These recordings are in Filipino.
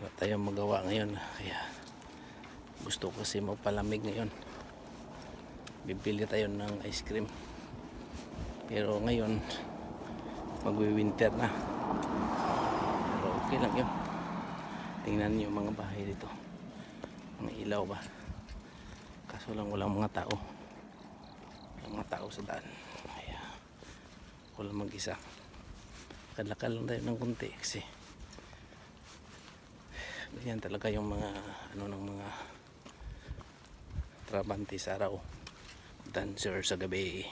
wala tayong magawa ngayon, kaya gusto ko kasi magpalamig ngayon. Bibili tayo ng ice cream, pero ngayon magwi-winter na, pero okay lang yun. Tingnan niyo yung mga bahay dito, mga ilaw ba, kaso lang walang mga tao, sa daan, kaya wala mag-isa. Kalakal lang tayo ng konti kasi ganyan talaga yung mga ng mga trabante sa araw, dancer sa gabi.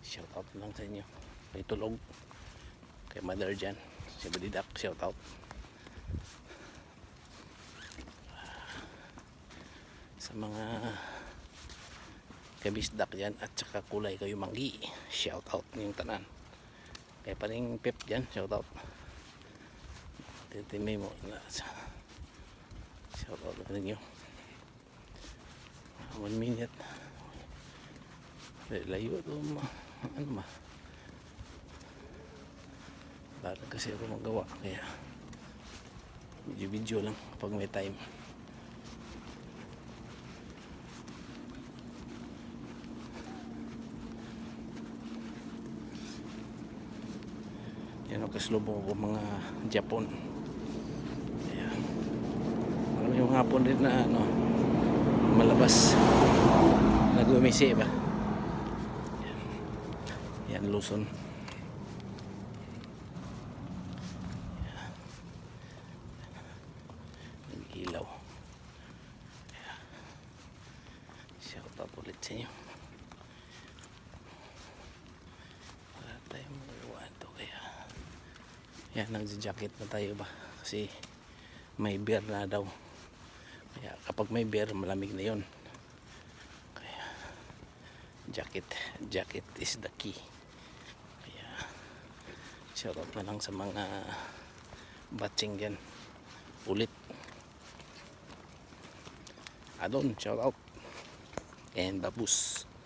Shout out lang sa inyo kay Tulog, kay Mother Jan, si Badidak, shout out sa mga kabisdak dyan, at saka Kulay Kayo Manggi, shout out niyong tanan, kay paring Pep dyan, shout out. Titimay mo na shout out na ninyo. 1 minute layo ito, ano ba, bala kasi ako magawa, kaya video lang pag may time. Yan ang kaslubong ko mga Japon. Ayan. Alam yung hapon rin na malabas, nagumisi ba. Yan, yan Luzon. Yan. Nag-ilaw. Ayan. Shout out ulit sa inyo. Wala tayong magawa ito, kaya yan, nagja-jacket na tayo ba, kasi may beer na daw, kaya kapag may beer malamig na yon, kaya jacket is the key. Kaya shout out na lang sa mga batching dyan ulit. Adon, shout out, and Babus.